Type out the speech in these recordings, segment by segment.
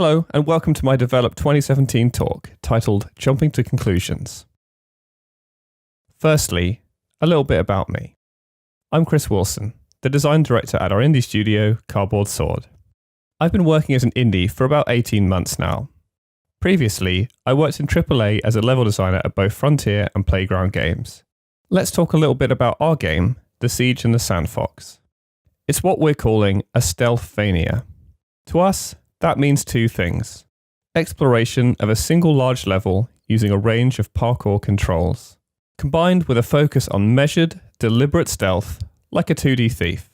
Hello, and welcome to my Develop 2017 talk, titled Jumping to Conclusions. Firstly, a little bit about me. I'm Chris Wilson, the design director at our indie studio, Cardboard Sword. I've been working as an indie for about 18 months now. Previously, I worked in AAA as a level designer at both Frontier and Playground Games. Let's talk a little bit about our game, The Siege and the Sandfox. It's what we're calling a stealthvania. To us, that means two things: exploration of a single large level using a range of parkour controls, combined with a focus on measured, deliberate stealth, like a 2D thief.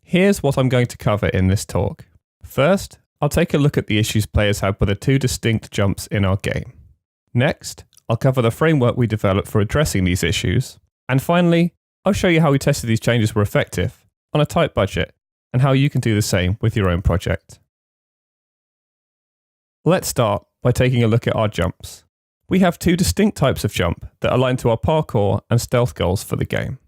Here's what I'm going to cover in this talk. First, I'll take a look at the issues players have with the two distinct jumps in our game. Next, I'll cover the framework we developed for addressing these issues. And finally, I'll show you how we tested these changes were effective on a tight budget and how you can do the same with your own project. Let's start by taking a look at our jumps. We have two distinct types of jump that align to our parkour and stealth goals for the game.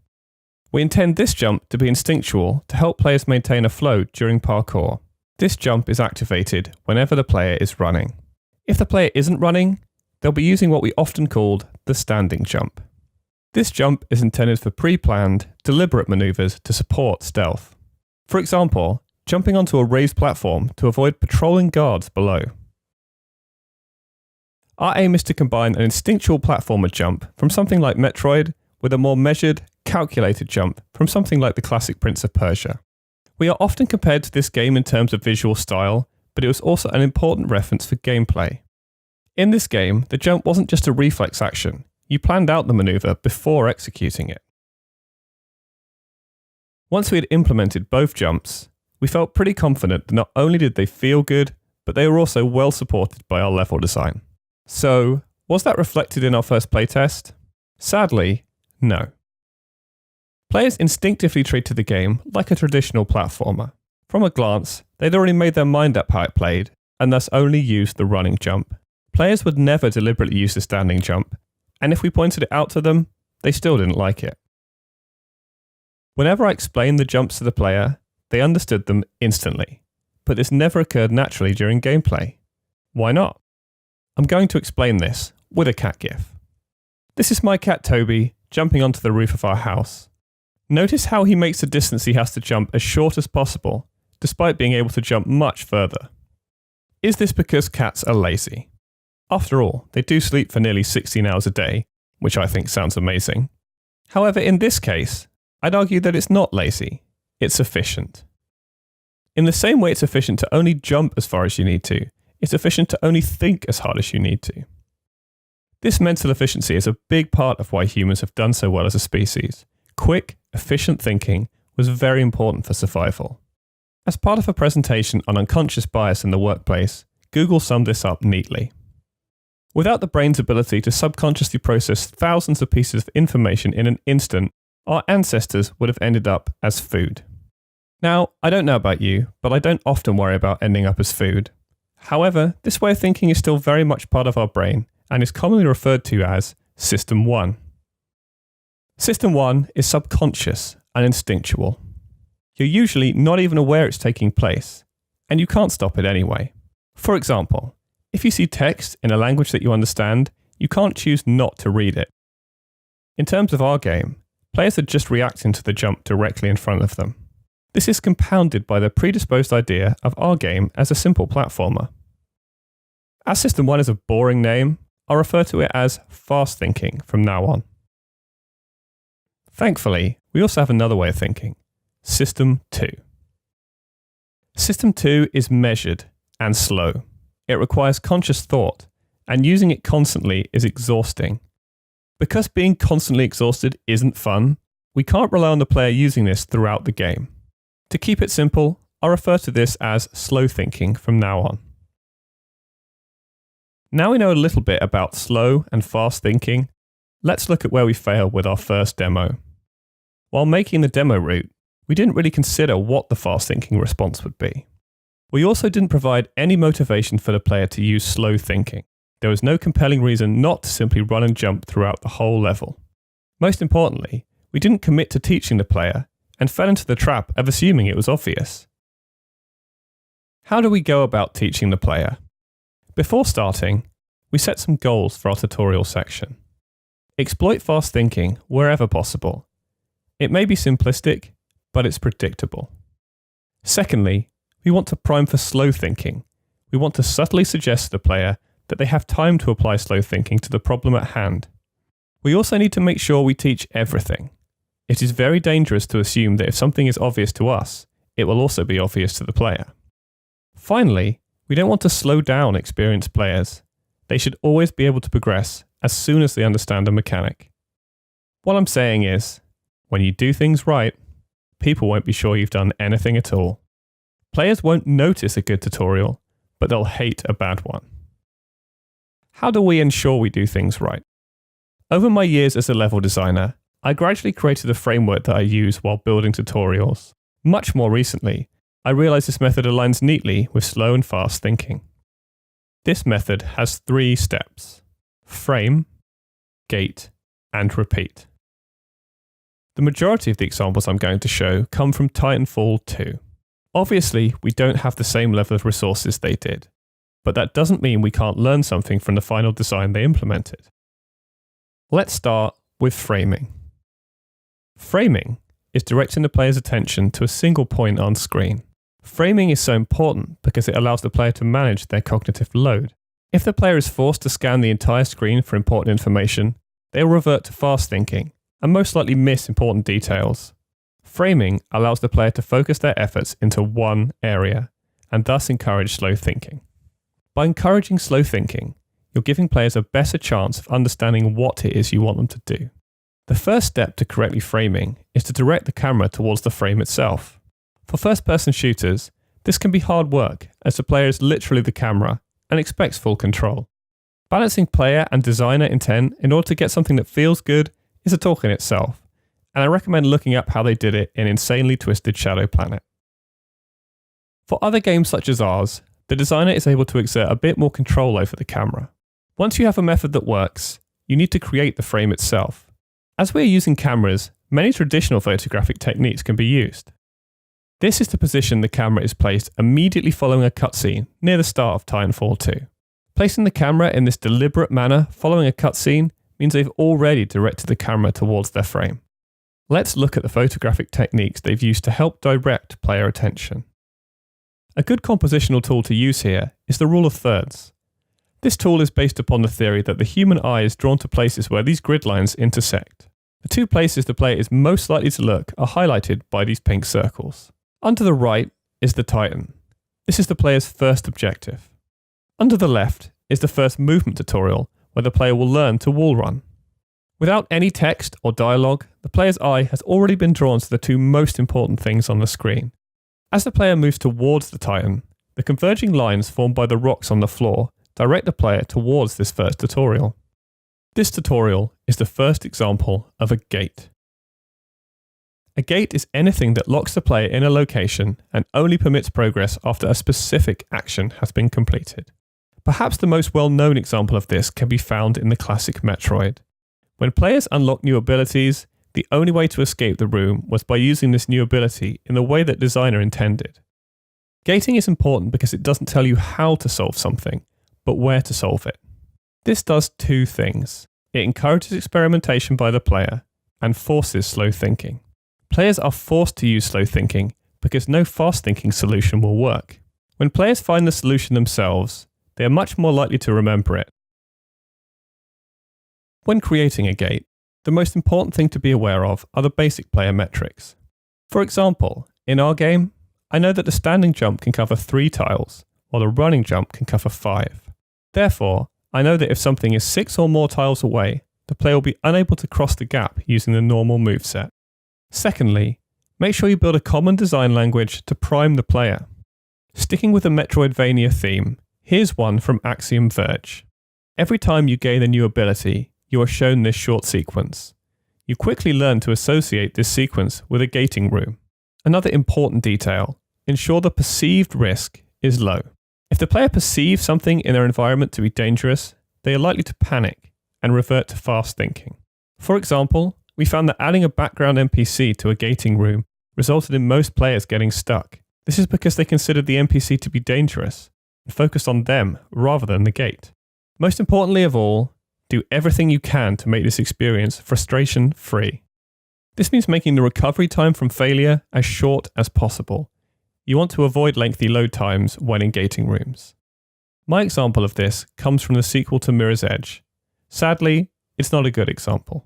We intend this jump to be instinctual to help players maintain a flow during parkour. This jump is activated whenever the player is running. If the player isn't running, they'll be using what we often called the standing jump. This jump is intended for pre-planned, deliberate maneuvers to support stealth. For example, jumping onto a raised platform to avoid patrolling guards below. Our aim is to combine an instinctual platformer jump from something like Metroid with a more measured, calculated jump from something like the classic Prince of Persia. We are often compared to this game in terms of visual style, but it was also an important reference for gameplay. In this game, the jump wasn't just a reflex action. You planned out the maneuver before executing it. Once we had implemented both jumps, we felt pretty confident that not only did they feel good, but they were also well supported by our level design. So, was that reflected in our first playtest? Sadly, no. Players instinctively treated the game like a traditional platformer. From a glance, they'd already made their mind up how it played, and thus only used the running jump. Players would never deliberately use the standing jump, and if we pointed it out to them, they still didn't like it. Whenever I explained the jumps to the player, they understood them instantly, but this never occurred naturally during gameplay. Why not? I'm going to explain this with a cat gif. This is my cat Toby jumping onto the roof of our house. Notice how he makes the distance he has to jump as short as possible, despite being able to jump much further. Is this because cats are lazy? After all, they do sleep for nearly 16 hours a day, which I think sounds amazing. However, in this case, I'd argue that it's not lazy, it's efficient. In the same way it's efficient to only jump as far as you need to, it's efficient to only think as hard as you need to. This mental efficiency is a big part of why humans have done so well as a species. Quick, efficient thinking was very important for survival. As part of a presentation on unconscious bias in the workplace, Google summed this up neatly. Without the brain's ability to subconsciously process thousands of pieces of information in an instant, our ancestors would have ended up as food. Now, I don't know about you, but I don't often worry about ending up as food. However, this way of thinking is still very much part of our brain and is commonly referred to as System 1. System 1 is subconscious and instinctual. You're usually not even aware it's taking place, and you can't stop it anyway. For example, if you see text in a language that you understand, you can't choose not to read it. In terms of our game, players are just reacting to the jump directly in front of them. This is compounded by the predisposed idea of our game as a simple platformer. As System 1 is a boring name, I'll refer to it as fast thinking from now on. Thankfully, we also have another way of thinking, System 2. System 2 is measured and slow. It requires conscious thought, and using it constantly is exhausting. Because being constantly exhausted isn't fun, we can't rely on the player using this throughout the game. To keep it simple, I'll refer to this as slow thinking from now on. Now we know a little bit about slow and fast thinking, let's look at where we failed with our first demo. While making the demo route, we didn't really consider what the fast thinking response would be. We also didn't provide any motivation for the player to use slow thinking. There was no compelling reason not to simply run and jump throughout the whole level. Most importantly, we didn't commit to teaching the player and fell into the trap of assuming it was obvious. How do we go about teaching the player? Before starting, we set some goals for our tutorial section. Exploit fast thinking wherever possible. It may be simplistic, but it's predictable. Secondly, we want to prime for slow thinking. We want to subtly suggest to the player that they have time to apply slow thinking to the problem at hand. We also need to make sure we teach everything. It is very dangerous to assume that if something is obvious to us, it will also be obvious to the player. Finally, we don't want to slow down experienced players. They should always be able to progress as soon as they understand a mechanic. What I'm saying is, when you do things right, people won't be sure you've done anything at all. Players won't notice a good tutorial, but they'll hate a bad one. How do we ensure we do things right? Over my years as a level designer, I gradually created a framework that I use while building tutorials. Much more recently, I realized this method aligns neatly with slow and fast thinking. This method has 3 steps: frame, gate, and repeat. The majority of the examples I'm going to show come from Titanfall 2. Obviously, we don't have the same level of resources they did, but that doesn't mean we can't learn something from the final design they implemented. Let's start with framing. Framing is directing the player's attention to a single point on screen. Framing is so important because it allows the player to manage their cognitive load. If the player is forced to scan the entire screen for important information, they will revert to fast thinking and most likely miss important details. Framing allows the player to focus their efforts into one area and thus encourage slow thinking. By encouraging slow thinking, you're giving players a better chance of understanding what it is you want them to do. The first step to correctly framing is to direct the camera towards the frame itself. For first-person shooters, this can be hard work as the player is literally the camera and expects full control. Balancing player and designer intent in order to get something that feels good is a talk in itself, and I recommend looking up how they did it in Insanely Twisted Shadow Planet. For other games such as ours, the designer is able to exert a bit more control over the camera. Once you have a method that works, you need to create the frame itself. As we are using cameras, many traditional photographic techniques can be used. This is to position the camera is placed immediately following a cutscene near the start of Titanfall 2. Placing the camera in this deliberate manner following a cutscene means they've already directed the camera towards their frame. Let's look at the photographic techniques they've used to help direct player attention. A good compositional tool to use here is the rule of thirds. This tool is based upon the theory that the human eye is drawn to places where these grid lines intersect. The 2 places the player is most likely to look are highlighted by these pink circles. Under the right is the Titan. This is the player's first objective. Under the left is the first movement tutorial, where the player will learn to wall run. Without any text or dialogue, the player's eye has already been drawn to the 2 most important things on the screen. As the player moves towards the Titan, the converging lines formed by the rocks on the floor direct the player towards this first tutorial. This tutorial is the first example of a gate. A gate is anything that locks the player in a location and only permits progress after a specific action has been completed. Perhaps the most well-known example of this can be found in the classic Metroid. When players unlock new abilities, the only way to escape the room was by using this new ability in the way that designer intended. Gating is important because it doesn't tell you how to solve something, but where to solve it. This does 2 things. It encourages experimentation by the player and forces slow thinking. Players are forced to use slow thinking because no fast thinking solution will work. When players find the solution themselves, they are much more likely to remember it. When creating a gate, the most important thing to be aware of are the basic player metrics. For example, in our game, I know that the standing jump can cover 3 tiles, while the running jump can cover 5. Therefore, I know that if something is 6 or more tiles away, the player will be unable to cross the gap using the normal moveset. Secondly, make sure you build a common design language to prime the player. Sticking with the Metroidvania theme, here's one from Axiom Verge. Every time you gain a new ability, you are shown this short sequence. You quickly learn to associate this sequence with a gating room. Another important detail, ensure the perceived risk is low. If the player perceives something in their environment to be dangerous, they are likely to panic and revert to fast thinking. For example, we found that adding a background NPC to a gating room resulted in most players getting stuck. This is because they considered the NPC to be dangerous and focused on them rather than the gate. Most importantly of all, do everything you can to make this experience frustration-free. This means making the recovery time from failure as short as possible. You want to avoid lengthy load times when in gating rooms. My example of this comes from the sequel to Mirror's Edge. Sadly, it's not a good example.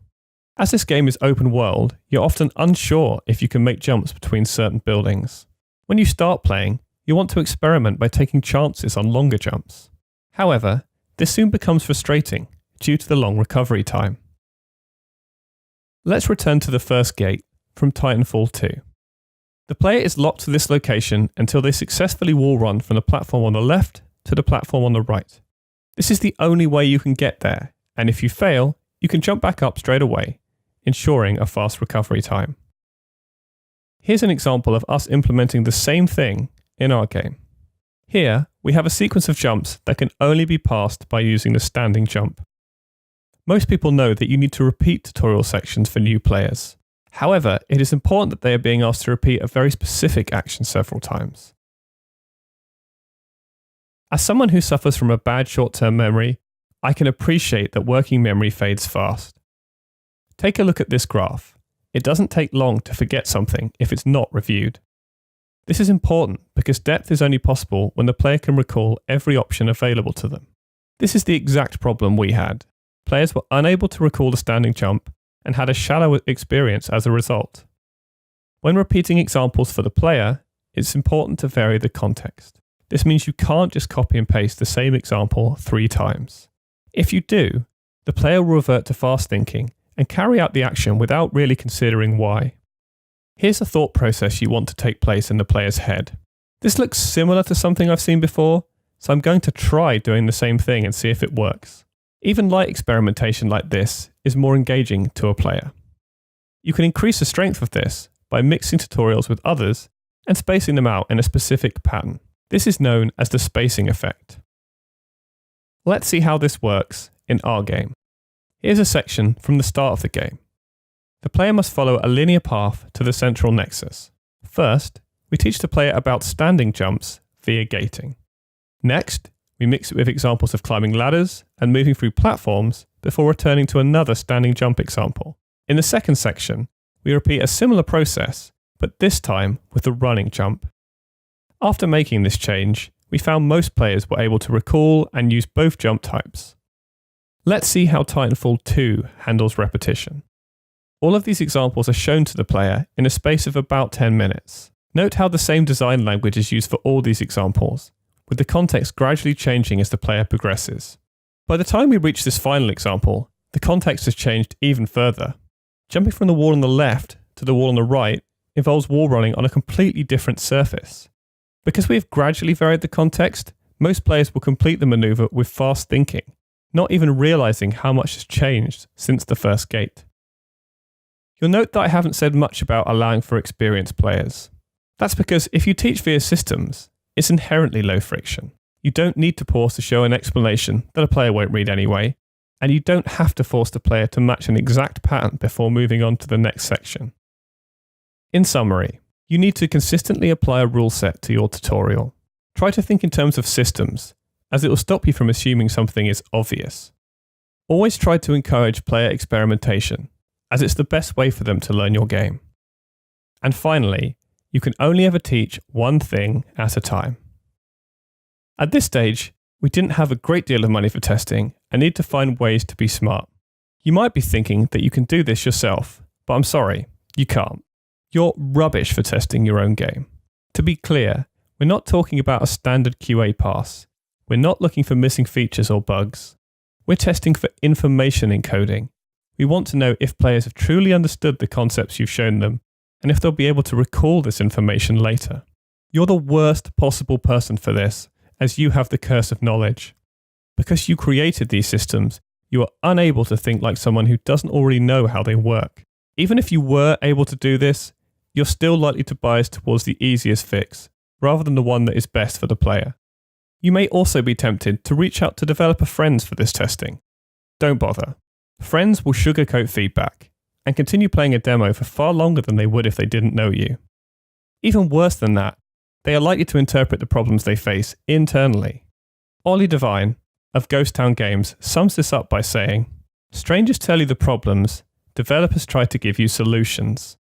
As this game is open world, you're often unsure if you can make jumps between certain buildings. When you start playing, you want to experiment by taking chances on longer jumps. However, this soon becomes frustrating due to the long recovery time. Let's return to the first gate from Titanfall 2. The player is locked to this location until they successfully wall run from the platform on the left to the platform on the right. This is the only way you can get there, and if you fail, you can jump back up straight away, ensuring a fast recovery time. Here's an example of us implementing the same thing in our game. Here, we have a sequence of jumps that can only be passed by using the standing jump. Most people know that you need to repeat tutorial sections for new players. However, it is important that they are being asked to repeat a very specific action several times. As someone who suffers from a bad short-term memory, I can appreciate that working memory fades fast. Take a look at this graph. It doesn't take long to forget something if it's not reviewed. This is important because depth is only possible when the player can recall every option available to them. This is the exact problem we had. Players were unable to recall the standing jump and had a shallow experience as a result. When repeating examples for the player, it's important to vary the context. This means you can't just copy and paste the same example 3 times. If you do, the player will revert to fast thinking and carry out the action without really considering why. Here's a thought process you want to take place in the player's head. This looks similar to something I've seen before, so I'm going to try doing the same thing and see if it works. Even light experimentation like this is more engaging to a player. You can increase the strength of this by mixing tutorials with others and spacing them out in a specific pattern. This is known as the spacing effect. Let's see how this works in our game. Here's a section from the start of the game. The player must follow a linear path to the central nexus. First, we teach the player about standing jumps via gating. Next, we mix it with examples of climbing ladders and moving through platforms before returning to another standing jump example. In the second section, we repeat a similar process, but this time with the running jump. After making this change, we found most players were able to recall and use both jump types. Let's see how Titanfall 2 handles repetition. All of these examples are shown to the player in a space of about 10 minutes. Note how the same design language is used for all these examples, with the context gradually changing as the player progresses. By the time we reach this final example, the context has changed even further. Jumping from the wall on the left to the wall on the right involves wall running on a completely different surface. Because we have gradually varied the context, most players will complete the maneuver with fast thinking, not even realizing how much has changed since the first gate. You'll note that I haven't said much about allowing for experienced players. That's because if you teach via systems, it's inherently low friction. You don't need to pause to show an explanation that a player won't read anyway, and you don't have to force the player to match an exact pattern before moving on to the next section. In summary, you need to consistently apply a rule set to your tutorial. Try to think in terms of systems, as it will stop you from assuming something is obvious. Always try to encourage player experimentation, as it's the best way for them to learn your game. And finally, you can only ever teach one thing at a time. At this stage, we didn't have a great deal of money for testing and need to find ways to be smart. You might be thinking that you can do this yourself, but I'm sorry, you can't. You're rubbish for testing your own game. To be clear, we're not talking about a standard QA pass. We're not looking for missing features or bugs. We're testing for information encoding. We want to know if players have truly understood the concepts you've shown them, and if they'll be able to recall this information later. You're the worst possible person for this, as you have the curse of knowledge. Because you created these systems, you are unable to think like someone who doesn't already know how they work. Even if you were able to do this, you're still likely to bias towards the easiest fix, rather than the one that is best for the player. You may also be tempted to reach out to developer friends for this testing. Don't bother. Friends will sugarcoat feedback and continue playing a demo for far longer than they would if they didn't know you. Even worse than that, They are likely to interpret the problems they face internally. Ollie Devine of Ghost Town Games sums this up by saying, "Strangers tell you the problems, developers try to give you solutions."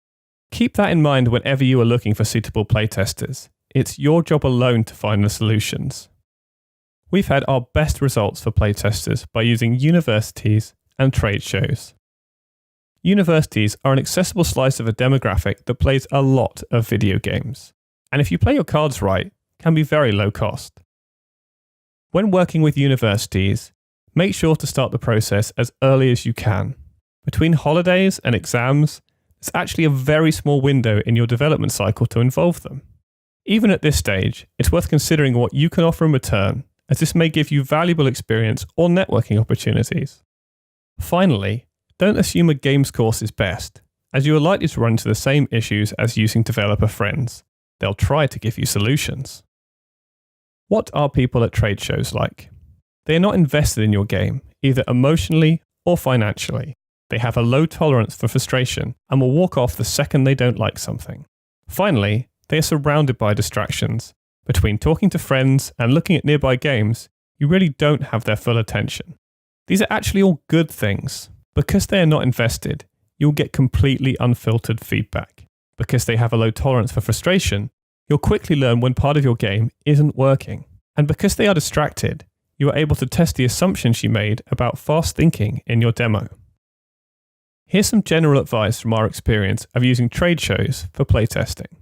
Keep that in mind whenever you are looking for suitable playtesters. It's your job alone to find the solutions. We've had our best results for playtesters by using universities and trade shows. Universities are an accessible slice of a demographic that plays a lot of video games, and if you play your cards right, can be very low cost. When working with universities, make sure to start the process as early as you can. Between holidays and exams, it's actually a very small window in your development cycle to involve them. Even at this stage, it's worth considering what you can offer in return, as this may give you valuable experience or networking opportunities. Finally, don't assume a games course is best, as you are likely to run into the same issues as using developer friends. They'll try to give you solutions. What are people at trade shows like? They are not invested in your game, either emotionally or financially. They have a low tolerance for frustration and will walk off the second they don't like something. Finally, they are surrounded by distractions. Between talking to friends and looking at nearby games, you really don't have their full attention. These are actually all good things. Because they are not invested, you'll get completely unfiltered feedback. Because they have a low tolerance for frustration, you'll quickly learn when part of your game isn't working. And because they are distracted, you are able to test the assumptions you made about fast thinking in your demo. Here's some general advice from our experience of using trade shows for playtesting.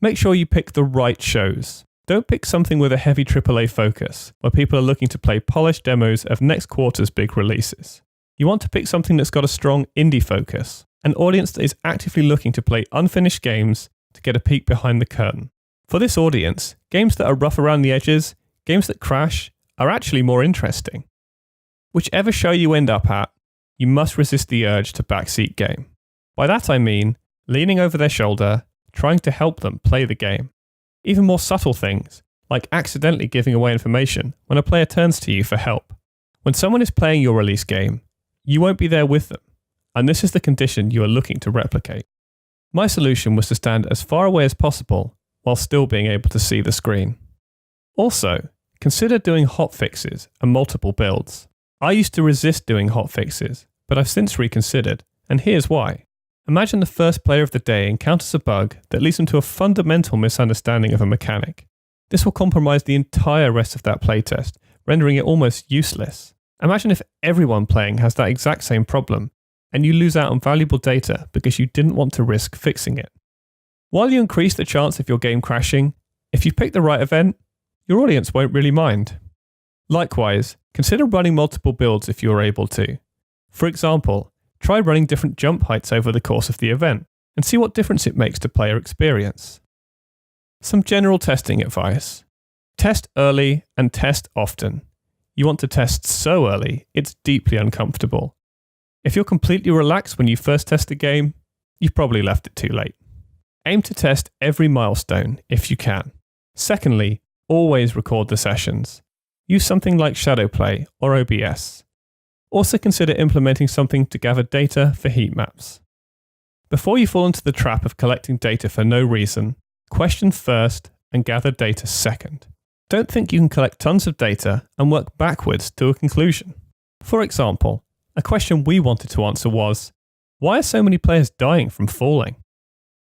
Make sure you pick the right shows. Don't pick something with a heavy AAA focus, where people are looking to play polished demos of next quarter's big releases. You want to pick something that's got a strong indie focus, an audience that is actively looking to play unfinished games to get a peek behind the curtain. For this audience, games that are rough around the edges, games that crash, are actually more interesting. Whichever show you end up at, you must resist the urge to backseat game. By that I mean leaning over their shoulder, trying to help them play the game. Even more subtle things, like accidentally giving away information when a player turns to you for help. When someone is playing your release game, you won't be there with them, and this is the condition you are looking to replicate. My solution was to stand as far away as possible while still being able to see the screen. Also, consider doing hotfixes and multiple builds. I used to resist doing hotfixes, but I've since reconsidered, and here's why. Imagine the first player of the day encounters a bug that leads them to a fundamental misunderstanding of a mechanic. This will compromise the entire rest of that playtest, rendering it almost useless. Imagine if everyone playing has that exact same problem, and you lose out on valuable data because you didn't want to risk fixing it. While you increase the chance of your game crashing, if you pick the right event, your audience won't really mind. Likewise, consider running multiple builds if you are able to. For example, try running different jump heights over the course of the event, and see what difference it makes to player experience. Some general testing advice. Test early and test often. You want to test so early, it's deeply uncomfortable. If you're completely relaxed when you first test a game, you've probably left it too late. Aim to test every milestone if you can. Secondly, always record the sessions. Use something like Shadowplay or OBS. Also consider implementing something to gather data for heat maps. Before you fall into the trap of collecting data for no reason, question first and gather data second. Don't think you can collect tons of data and work backwards to a conclusion. For example, a question we wanted to answer was, why are so many players dying from falling?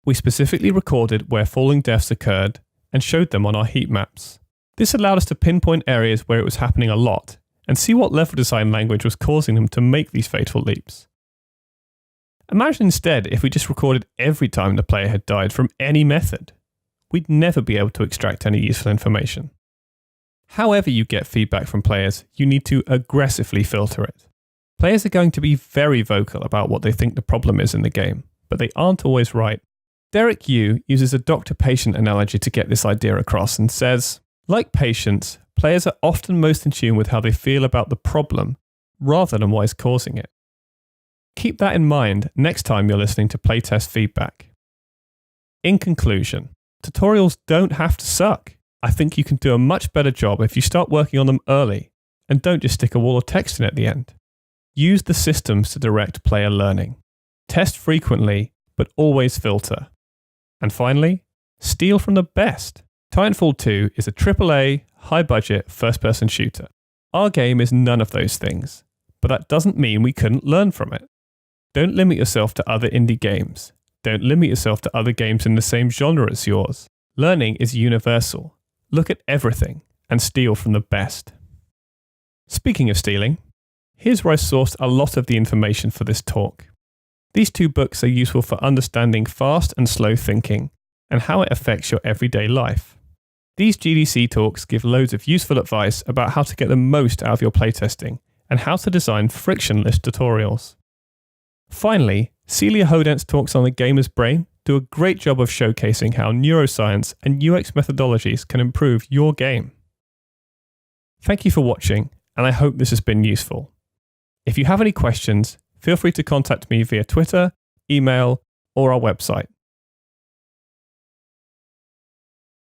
We specifically recorded where falling deaths occurred and showed them on our heat maps. This allowed us to pinpoint areas where it was happening a lot and see what level design language was causing them to make these fatal leaps. Imagine instead if we just recorded every time the player had died from any method. We'd never be able to extract any useful information. However you get feedback from players, you need to aggressively filter it. Players are going to be very vocal about what they think the problem is in the game, but they aren't always right. Derek Yu uses a doctor-patient analogy to get this idea across and says, like patients, players are often most in tune with how they feel about the problem rather than what is causing it. Keep that in mind next time you're listening to playtest feedback. In conclusion, tutorials don't have to suck. I think you can do a much better job if you start working on them early and don't just stick a wall of text in at the end. Use the systems to direct player learning. Test frequently, but always filter. And finally, steal from the best. Titanfall 2 is a AAA, high-budget, first-person shooter. Our game is none of those things, but that doesn't mean we couldn't learn from it. Don't limit yourself to other indie games. Don't limit yourself to other games in the same genre as yours. Learning is universal. Look at everything and steal from the best. Speaking of stealing, here's where I sourced a lot of the information for this talk. These 2 books are useful for understanding fast and slow thinking and how it affects your everyday life. These GDC talks give loads of useful advice about how to get the most out of your playtesting and how to design frictionless tutorials. Finally, Celia Hodent's talks on the gamer's brain do a great job of showcasing how neuroscience and UX methodologies can improve your game. Thank you for watching, and I hope this has been useful. If you have any questions, feel free to contact me via Twitter, email, or our website.